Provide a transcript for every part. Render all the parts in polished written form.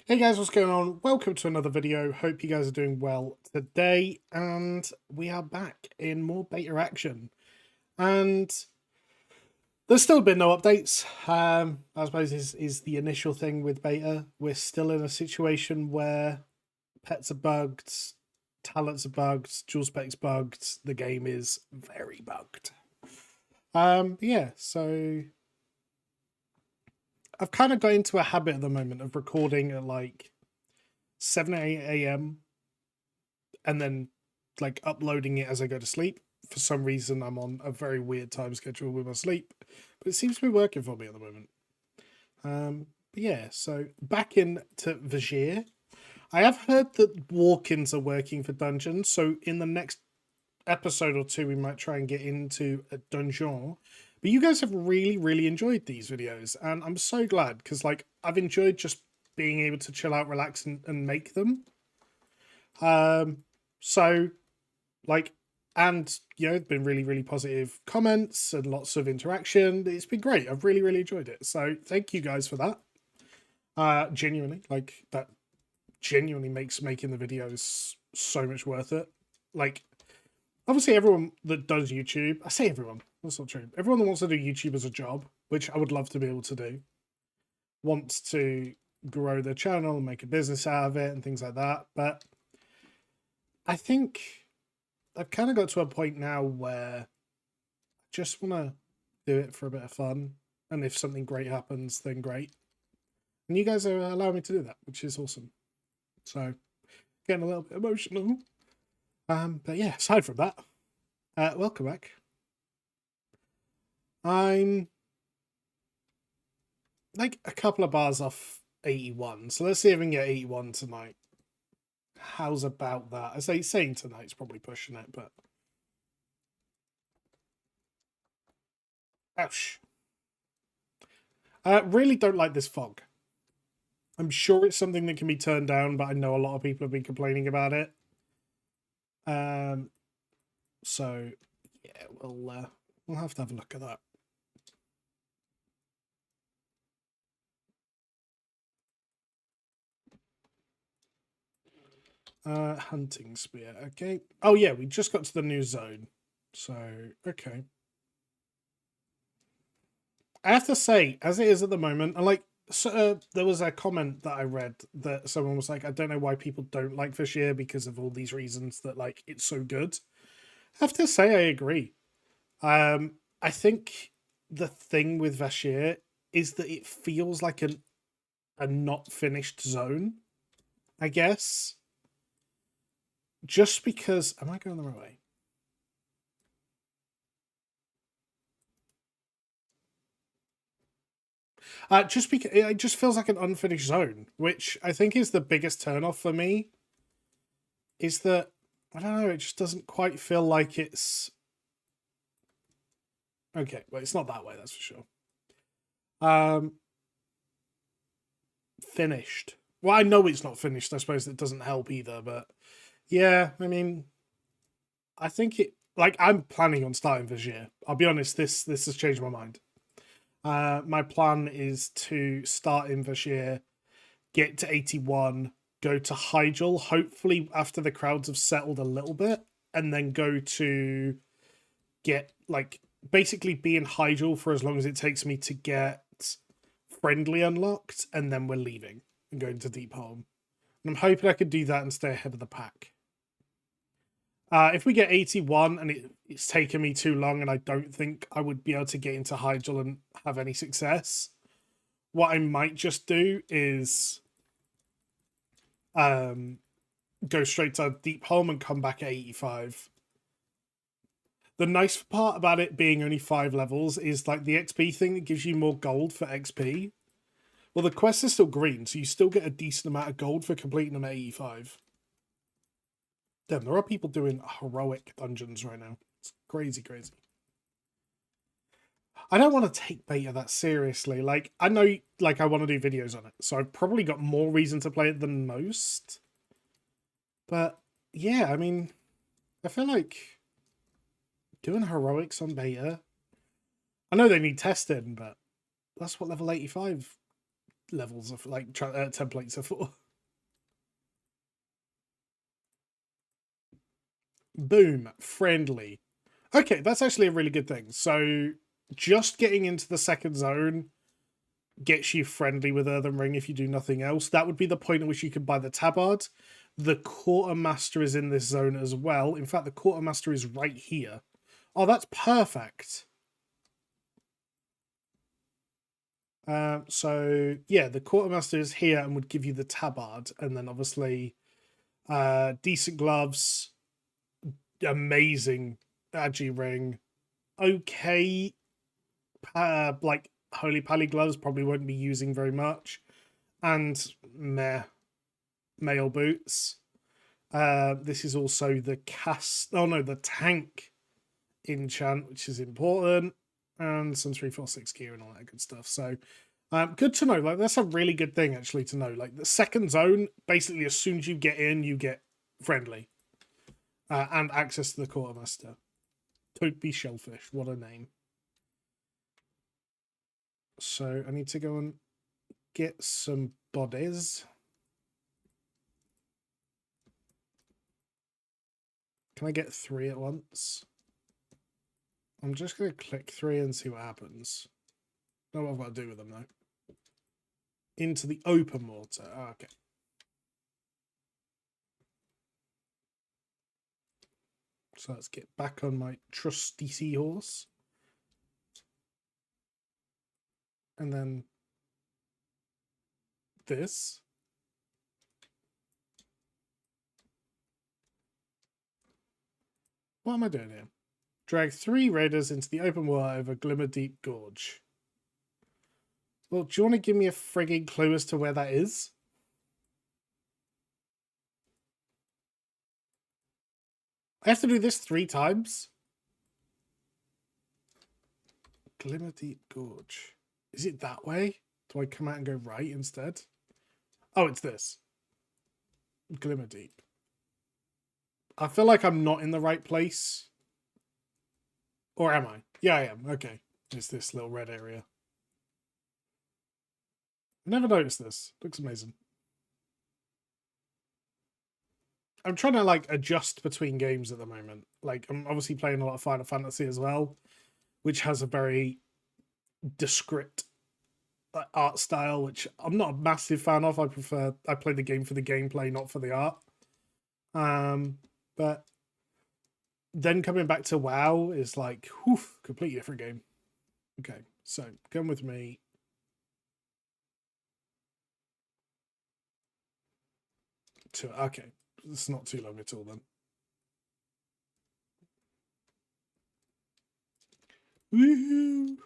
Hey guys, what's going on? Welcome to another video. Hope you guys are doing well today, and we are back in more beta action. And there's still been no updates. I suppose is the initial thing with beta. We're still in a situation where pets are bugged, talents are bugged, dual specs bugged. The game is very bugged. Yeah, so I've kind of got into a habit at the moment of recording at like 7 or 8 a.m. and then like uploading it as I go to sleep. For some reason, I'm on a very weird time schedule with my sleep, but it seems to be working for me at the moment. But yeah, so back into Vizier. I have heard that walk-ins are working for dungeons, so in the next episode or two, we might try and get into a dungeon. But you guys have really enjoyed these videos, and I'm so glad because like I've enjoyed just being able to chill out, relax, and make them. So like, and you know, it's been really positive comments and lots of interaction. It's been great. I've really enjoyed it. So thank you guys for that. Genuinely, like that genuinely makes making the videos so much worth it. Like, obviously everyone that does YouTube, I say everyone, that's not true. Everyone that wants to do YouTube as a job, which I would love to be able to do, wants to grow their channel and make a business out of it and things like that. But I think I've kind of got to a point now where I just want to do it for a bit of fun. And if something great happens, then great. And you guys are allowing me to do that, which is awesome. So, getting a little bit emotional. But yeah, aside from that, welcome back. I'm like a couple of bars off 81. So let's see if we can get 81 tonight. How's about that? I say saying tonight's probably pushing it, but ouch. I really don't like this fog. I'm sure it's something that can be turned down, but I know a lot of people have been complaining about it. So yeah, we'll have to have a look at that. Hunting spear. Okay. Oh yeah, we just got to the new zone. So okay. I have to say, as it is at the moment, and like, so, there was a comment that I read that someone was like, I don't know why people don't like Vizier because of all these reasons that like it's so good. I have to say I agree. I think the thing with Vizier is that it feels like a not finished zone, I guess. Just because am I going the right way? Just because it just feels like an unfinished zone, which I think is the biggest turnoff for me. Is that I don't know, it just doesn't quite feel like it's okay. Well, it's not that way, that's for sure. Finished. Well, I know it's not finished. I suppose it doesn't help either, but yeah, I mean, I think it. Like, I'm planning on starting Vizier. I'll be honest. This has changed my mind. My plan is to start in Vizier, get to 81, go to Hyjal, hopefully after the crowds have settled a little bit, and then go to get, like, basically be in Hyjal for as long as it takes me to get friendly unlocked, and then we're leaving and going to Deep Home. And I'm hoping I could do that and stay ahead of the pack. If we get 81 and it's taken me too long and I don't think I would be able to get into Hyjal and have any success, what I might just do is go straight to Deep Home and come back at 85. The nice part about it being only 5 levels is like the XP thing that gives you more gold for XP. Well, the quest is still green, so you still get a decent amount of gold for completing them at 85. Damn, there are people doing heroic dungeons right now. It's crazy. I don't want to take beta that seriously. Like, I know, like, I want to do videos on it, so I've probably got more reason to play it than most. But, yeah, I mean, I feel like doing heroics on beta, I know they need testing, but that's what level 85 levels of like templates are for. Boom, friendly. Okay, that's actually a really good thing. So just getting into the second zone gets you friendly with Earthen Ring if you do nothing else. That would be the point at which you could buy the tabard. The Quartermaster is in this zone as well. In fact, the Quartermaster is right here. Oh, that's perfect. So yeah, the Quartermaster is here and would give you the tabard, and then obviously decent gloves, amazing agi ring, okay, like holy pally gloves probably won't be using very much, and meh, mail boots. This is also the the tank enchant, which is important, and some 346 gear and all that good stuff. So good to know. Like that's a really good thing actually to know. Like the second zone, basically as soon as you get in, you get friendly and access to the Quartermaster. Don't be shellfish. What a name. So I need to go and get some bodies. Can I get 3 at once? I'm just going to click 3 and see what happens. Know what I've got to do with them, though. Into the open mortar. Oh, okay. So let's get back on my trusty seahorse. And then this. What am I doing here? Drag 3 raiders into the open water over Glimmer Deep Gorge. Well, do you want to give me a frigging clue as to where that is? I have to do this 3 times? Glimmer Deep Gorge. Is it that way? Do I come out and go right instead? Oh, it's this. Glimmer Deep. I feel like I'm not in the right place. Or am I? Yeah, I am. Okay. It's this little red area. I never noticed this. Looks amazing. I'm trying to like adjust between games at the moment. Like I'm obviously playing a lot of Final Fantasy as well, which has a very descript art style, which I'm not a massive fan of. I play the game for the gameplay, not for the art. But then coming back to WoW is like, whew, completely different game. Okay, so come with me. Okay, it's not too long at all then. Woohoo!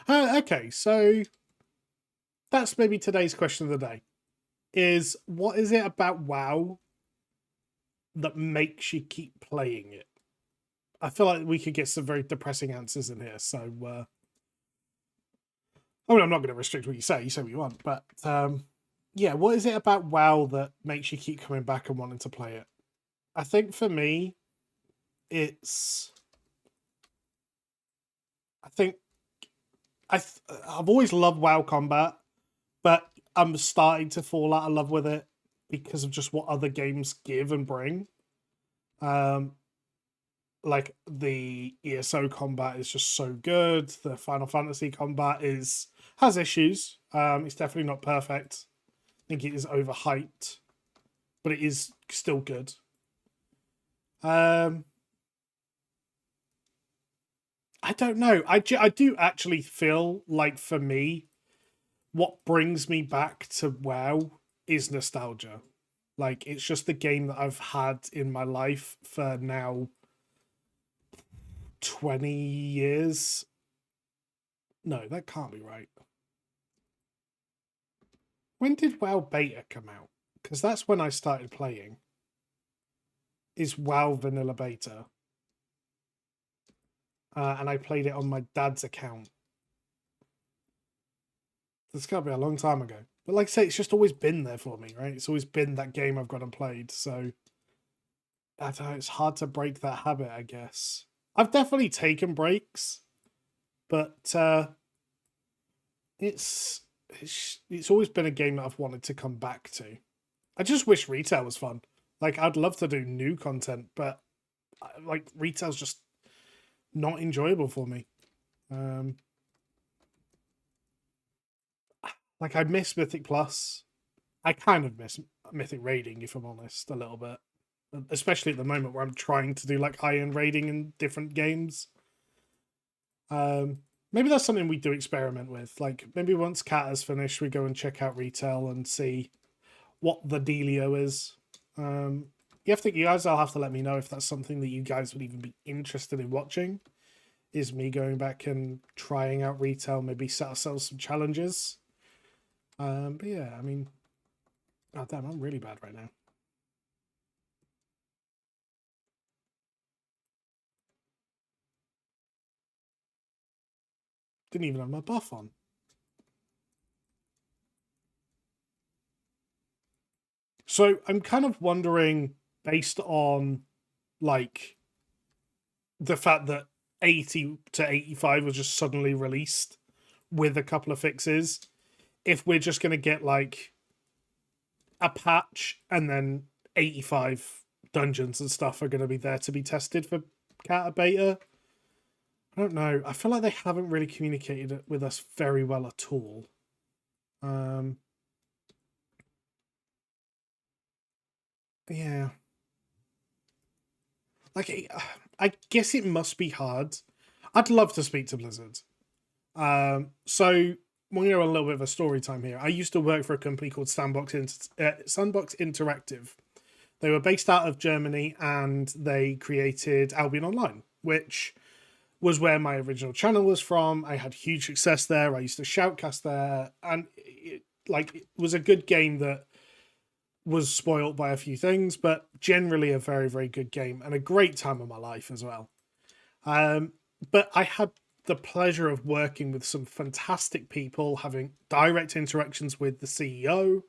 Okay, so that's maybe today's question of the day. Is what is it about WoW that makes you keep playing it? I feel like we could get some very depressing answers in here. So, I mean, I'm not going to restrict what you say. You say what you want, but yeah, what is it about WoW that makes you keep coming back and wanting to play it? I think for me, it's. I think I've always loved WoW combat, but I'm starting to fall out of love with it because of just what other games give and bring. Like the ESO combat is just so good. The Final Fantasy combat has issues. It's definitely not perfect. I think it is overhyped, but it is still good. I don't know. I do actually feel like for me, what brings me back to WoW is nostalgia. Like it's just the game that I've had in my life for now 20 years. No, that can't be right. When did WoW Beta come out? Because that's when I started playing. Is WoW Vanilla Beta. And I played it on my dad's account. That's got to be a long time ago. But like I say, it's just always been there for me, right? It's always been that game I've gone and played. So I don't know, it's hard to break that habit, I guess. I've definitely taken breaks, but it's always been a game that I've wanted to come back to. I just wish retail was fun. Like, I'd love to do new content, but like retail's just not enjoyable for me. Like, I miss Mythic Plus. I kind of miss Mythic Raiding, if I'm honest, a little bit. Especially at the moment where I'm trying to do like high-end raiding in different games. Maybe that's something we do experiment with. Like, maybe once Cat has finished, we go and check out retail and see what the dealio is. You guys will have to let me know if that's something that you guys would even be interested in watching. Is me going back and trying out retail, maybe set ourselves some challenges. But yeah, I mean, oh damn, I'm really bad right now. Didn't even have my buff on. So I'm kind of wondering, based on like the fact that 80 to 85 was just suddenly released with a couple of fixes, if we're just going to get like a patch and then 85 dungeons and stuff are going to be there to be tested for Cata Beta. I don't know. I feel like they haven't really communicated it with us very well at all. Yeah. Like, I guess it must be hard. I'd love to speak to Blizzard. So we're going to a little bit of a story time here. I used to work for a company called Sandbox Interactive. They were based out of Germany and they created Albion Online, which was where my original channel was from. I had huge success there. I used to shoutcast there, and it was a good game that was spoilt by a few things, but generally a very, very good game and a great time of my life as well. But I had the pleasure of working with some fantastic people, having direct interactions with the CEO.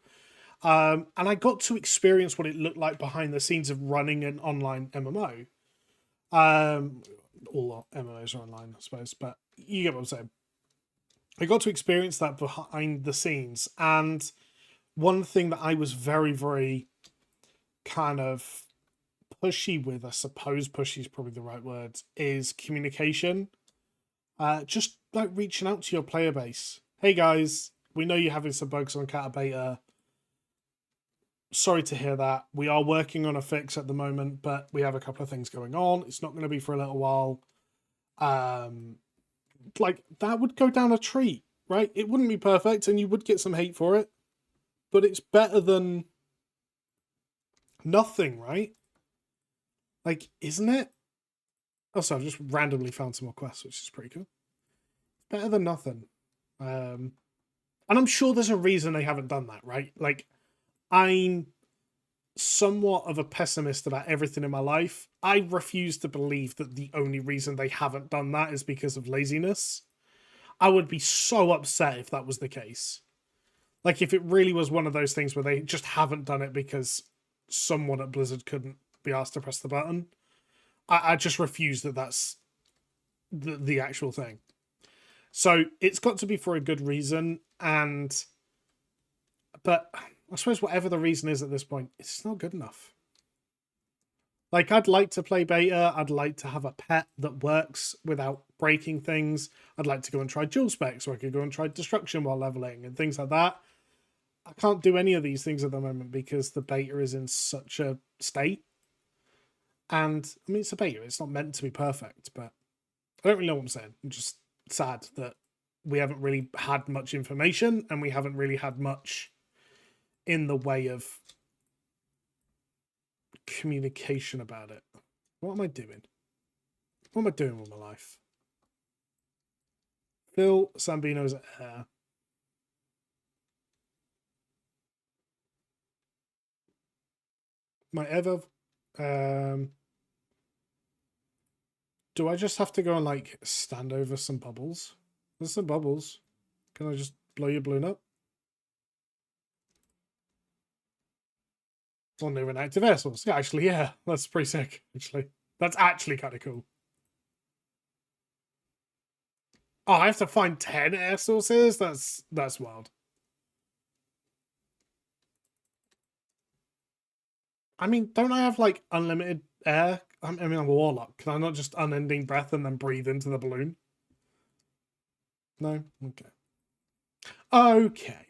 And I got to experience what it looked like behind the scenes of running an online MMO. All MMOs are online, I suppose, but you get what I'm saying. I got to experience that behind the scenes, and one thing that I was very, very kind of pushy with, I suppose pushy is probably the right word, is communication. Just like reaching out to your player base. Hey guys, we know you're having some bugs on Cata Beta. Sorry to hear that. We are working on a fix at the moment, but we have a couple of things going on. It's not going to be for a little while. Like, that would go down a treat, right? It wouldn't be perfect and you would get some hate for it, but it's better than nothing, right? Like, isn't it? Also, I've just randomly found some more quests, which is pretty cool. Better than nothing. And I'm sure there's a reason they haven't done that, right? Like, I'm somewhat of a pessimist about everything in my life. I refuse to believe that the only reason they haven't done that is because of laziness. I would be so upset if that was the case. Like, if it really was one of those things where they just haven't done it because someone at Blizzard couldn't be asked to press the button. I just refuse that that's the actual thing. So it's got to be for a good reason, but I suppose whatever the reason is at this point, it's not good enough. Like, I'd like to play beta. I'd like to have a pet that works without breaking things. I'd like to go and try dual specs, or I could go and try destruction while leveling and things like that. I can't do any of these things at the moment because the beta is in such a state. And, I mean, it's a beta. It's not meant to be perfect, but I don't really know what I'm saying. I'm just sad that we haven't really had much information and we haven't really had much in the way of communication about it. What am I doing? What am I doing with my life? Phil Sambino's air. My ever. Do I just have to go and like stand over some bubbles? There's some bubbles. Can I just blow your balloon up? On new and active air source. Yeah, actually, yeah. That's pretty sick, actually. That's actually kind of cool. Oh, I have to find 10 air sources? That's wild. I mean, don't I have like unlimited air? I mean, I'm a warlock. Can I not just unending breath and then breathe into the balloon? No? Okay. Okay.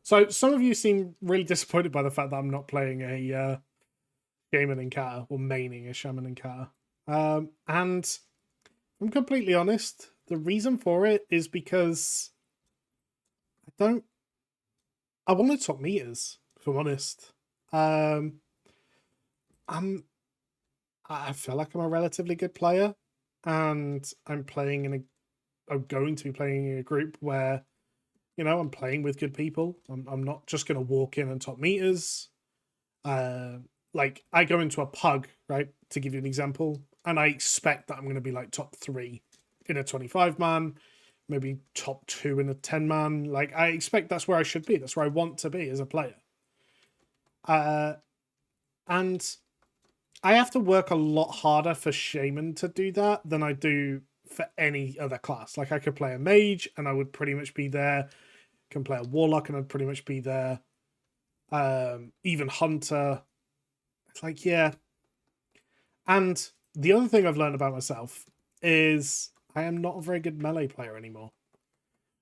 So some of you seem really disappointed by the fact that I'm not playing a shaman encounter or maining a shaman encounter. And I'm completely honest. The reason for it is because I want to top meters, if I'm honest. Um, I feel like I'm a relatively good player, and I'm going to be playing in a group where, I'm playing with good people. I'm not just going to walk in and top meters. Like, I go into a pug, right, to give you an example, and I expect that I'm going to be like top 3 in a 25 man, maybe top 2 in a 10 man. Like, I expect that's where I should be. That's where I want to be as a player. And I have to work a lot harder for Shaman to do that than I do for any other class. Like, I could play a mage and I would pretty much be there. Can play a warlock and I'd pretty much be there. Even hunter. It's like, yeah. And the other thing I've learned about myself is I am not a very good melee player anymore.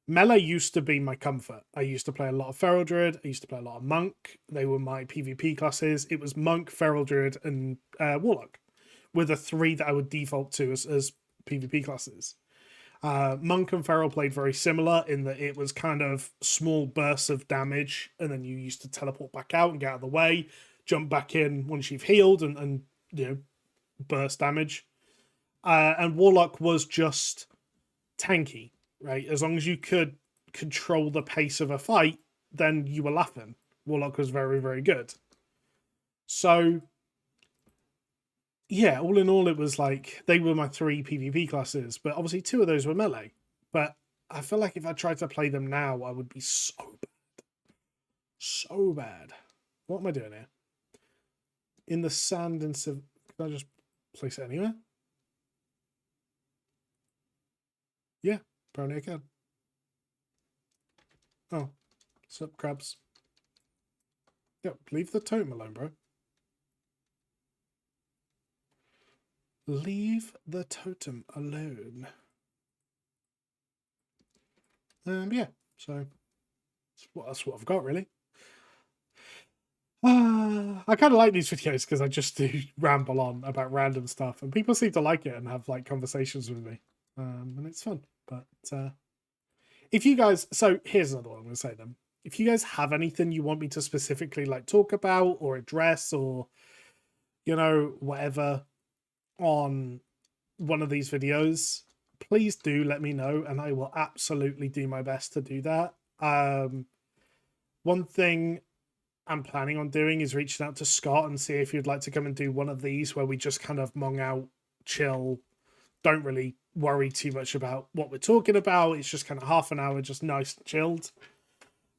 Melee used to be my comfort. I used to play a lot of Feral Druid. I used to play a lot of Monk. They were my PvP classes. It was Monk, Feral Druid, and Warlock were the 3 that I would default to as PvP classes. Monk and Feral played very similar in that it was kind of small bursts of damage, and then you used to teleport back out and get out of the way, jump back in once you've healed, and burst damage. And Warlock was just tanky, right? As long as you could control the pace of a fight, then you were laughing. Warlock was very, very good. So, yeah, all in all, it was like they were my 3 PvP classes, but obviously 2 of those were melee. But I feel like if I tried to play them now, I would be so bad. So bad. What am I doing here? In the sand and can I just place it anywhere? Yeah, apparently I can. Oh, sup, crabs. Yep, leave the totem alone, bro. Leave the totem alone. Yeah, so that's what I've got, really. I kind of like these videos because I just do ramble on about random stuff, and people seem to like it and have like conversations with me, and it's fun. But if you guys, so here's another one I'm going to say then. If you guys have anything you want me to specifically like talk about or address or whatever on one of these videos, please do let me know, and I will absolutely do my best to do that. One thing I'm planning on doing is reaching out to Scott and see if you'd like to come and do one of these where we just kind of mong out, chill, don't really worry too much about what we're talking about. It's just kind of half an hour, just nice and chilled.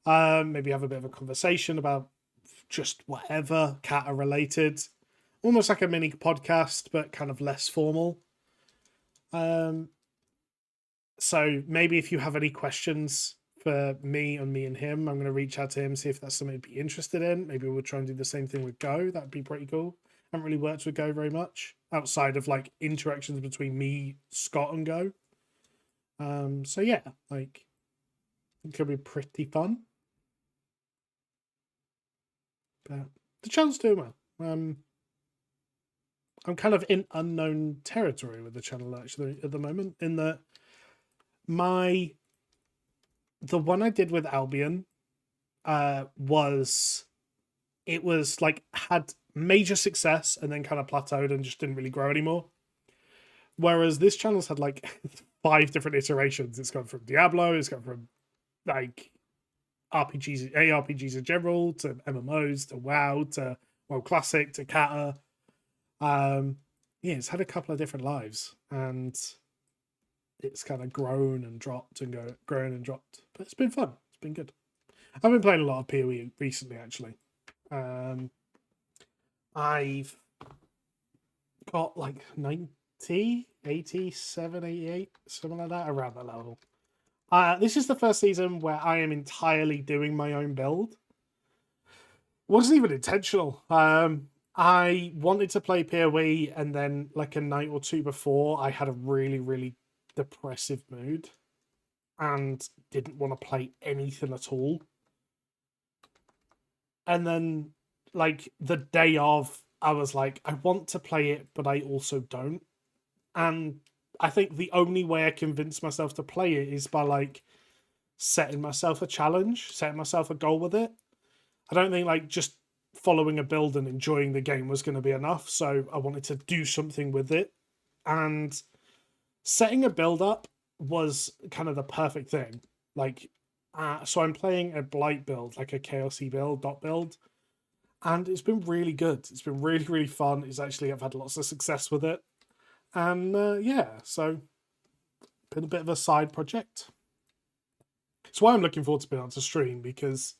Maybe have a bit of a conversation about just whatever Kata related, almost like a mini podcast, but kind of less formal. So maybe if you have any questions for me and him, I'm going to reach out to him, see if that's something he'd be interested in. Maybe we'll try and do the same thing with Go. That'd be pretty cool. I haven't really worked with Go very much outside of like interactions between me, Scott, and Go. So yeah, like it could be pretty fun. But the channel's doing well. I'm kind of in unknown territory with the channel actually at the moment, in that the one I did with Albion was like had major success and then kind of plateaued and just didn't really grow anymore. Whereas this channel's had like 5 different iterations. It's gone from Diablo, it's gone from like RPGs, ARPGs in general, to MMOs, to WoW, to WoW Classic, to Kata. Yeah, it's had a couple of different lives, and it's kind of grown and dropped and grown and dropped. But it's been fun. It's been good. I've been playing a lot of PoE recently, actually. I've got like 87, 88, something like that, around that level. This is the first season where I am entirely doing my own build. Wasn't even intentional. I wanted to play PoE, and then like a night or two before, I had a really, really depressive mood and didn't want to play anything at all. And then, like, the day of, I was like, I want to play it, but I also don't. And I think the only way I convince myself to play it is by, like, setting myself a challenge, setting myself a goal with it. I don't think, like, just following a build and enjoying the game was going to be enough. So I wanted to do something with it. And setting a build up was kind of the perfect thing. Like, so I'm playing a Blight build, like a KLC build, dot build, and it's been really good. It's been really, really fun. I've had lots of success with it, and yeah, so been a bit of a side project. It's why I'm looking forward to being able to stream, because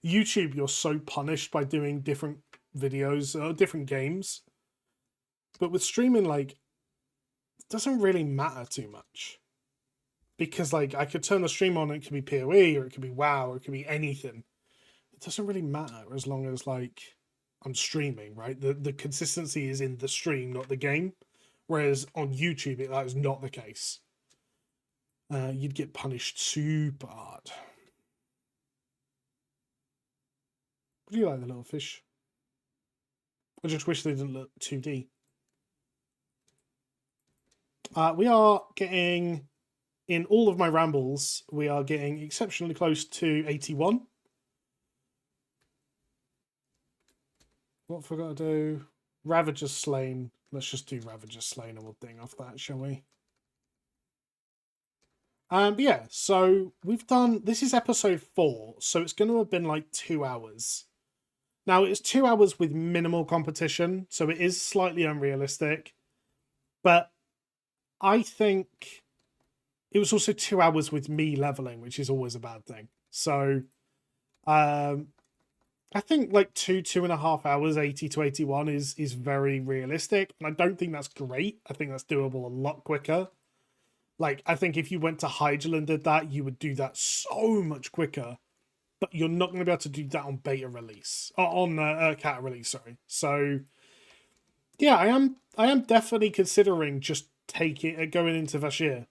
YouTube, you're so punished by doing different videos or different games, but with streaming, like, it doesn't really matter too much. Because, like, I could turn the stream on and it could be PoE, or it could be WoW, or it could be anything. It doesn't really matter as long as, like, I'm streaming, right? The consistency is in the stream, not the game. Whereas on YouTube, that is not the case. You'd get punished super hard. What do you like, the little fish? I just wish they didn't look 2D. We are getting... In all of my rambles, we are getting exceptionally close to 81. What have I got to do? Ravager Slain. Let's just do Ravager Slain and we'll ding off that, shall we? But yeah, so we've done... This is episode 4, so it's going to have been like 2 hours. Now, it's 2 hours with minimal competition, so it is slightly unrealistic. But I think... It was also 2 hours with me leveling, which is always a bad thing. So, I think like 2.5 hours, 80 to 81 is very realistic. And I don't think that's great. I think that's doable a lot quicker. Like, I think if you went to Hyjal and did that, you would do that so much quicker. But you're not going to be able to do that on beta release. Or on cat release, sorry. So, yeah, I am definitely considering just going into Vashir.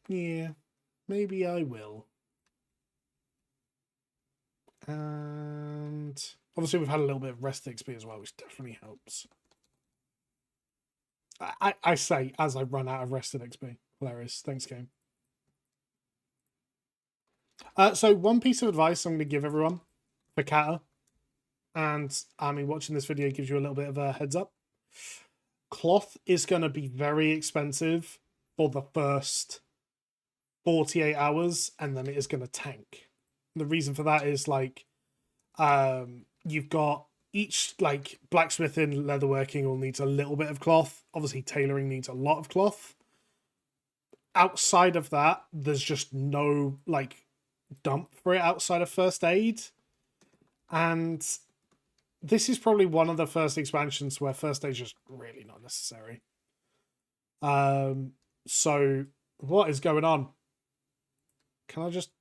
Yeah, maybe I will. And obviously we've had a little bit of rest XP as well, which definitely helps. I say as I run out of rested XP. Hilarious. Thanks, game. So one piece of advice I'm going to give everyone for Kata, and I mean, watching this video gives you a little bit of a heads up. Cloth is going to be very expensive for the first 48 hours, and then it is going to tank. And the reason for that is, like, you've got each, like, blacksmithing, leatherworking all needs a little bit of cloth. Obviously, tailoring needs a lot of cloth. Outside of that, there's just no, like, dump for it outside of first aid. And this is probably one of the first expansions where first aid is just really not necessary. So what is going on? Can I just...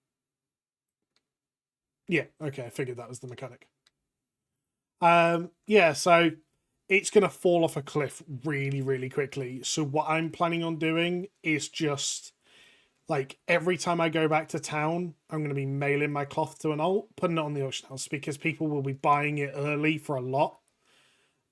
Yeah, okay, I figured that was the mechanic. Yeah, so it's going to fall off a cliff really, really quickly. So what I'm planning on doing is just, like, every time I go back to town, I'm going to be mailing my cloth to an alt, putting it on the auction house, because people will be buying it early for a lot.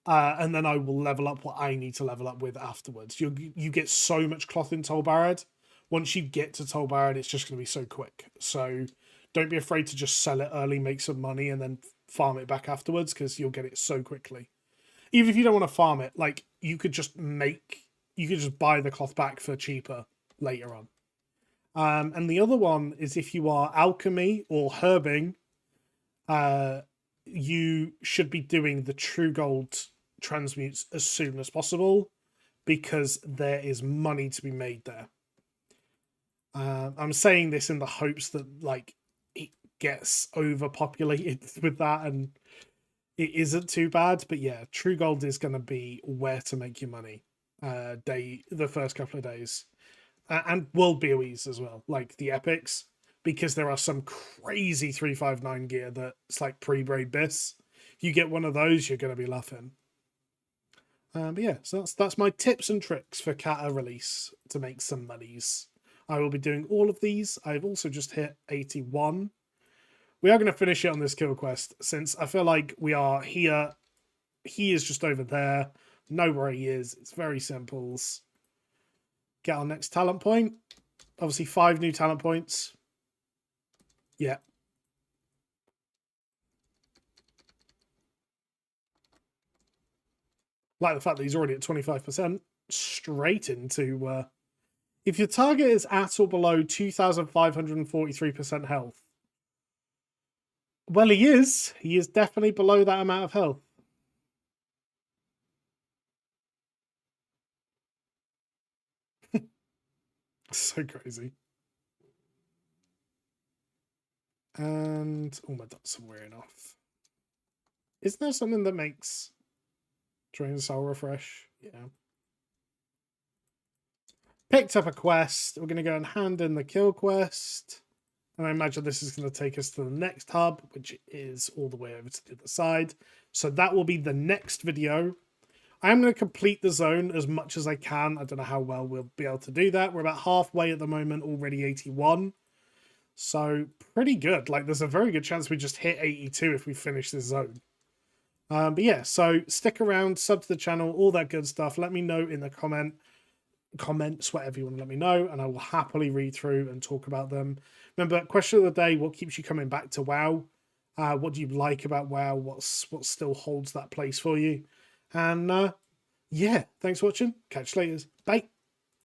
And then I will level up what I need to level up with afterwards. You get so much cloth in Tol Barad. Once you get to Tol Barad, it's just going to be so quick. So don't be afraid to just sell it early, make some money, and then farm it back afterwards, because you'll get it so quickly. Even if you don't want to farm it, like, you could just buy the cloth back for cheaper later on. And the other one is, if you are alchemy or herbing, you should be doing the true gold transmutes as soon as possible, because there is money to be made there. I'm saying this in the hopes that, like, it gets overpopulated with that, and it isn't too bad. But yeah, True Gold is going to be where to make your money. The first couple of days, and world BOEs as well, like the epics, because there are some crazy 359 gear that's like pre-braid bis. If you get one of those, you're going to be laughing. But yeah, so that's my tips and tricks for Kata release to make some monies. I will be doing all of these. I've also just hit 81. We are going to finish it on this kill quest, since I feel like we are here. He is just over there. Know where he is. It's very simple. Get our next talent point. Obviously 5 new talent points. Yeah. Like the fact that he's already at 25%. Straight into... if your target is at or below 2,543% health. Well, he is. He is definitely below that amount of health. So crazy. And oh, my dots are wearing off. Isn't there something that makes Drain Soul refresh? Yeah. Picked up a quest. We're going to go and hand in the kill quest. And I imagine this is going to take us to the next hub, which is all the way over to the other side. So that will be the next video. I'm going to complete the zone as much as I can. I don't know how well we'll be able to do that. We're about halfway at the moment, already 81. So pretty good. Like, there's a very good chance we just hit 82 if we finish this zone. But yeah, so stick around, sub to the channel, all that good stuff. Let me know in the comments, whatever you want to let me know, and I will happily read through and talk about them. Remember, question of the day, what keeps you coming back to WoW? What do you like about WoW? What still holds that place for you? And yeah, thanks for watching. Catch you later. Bye.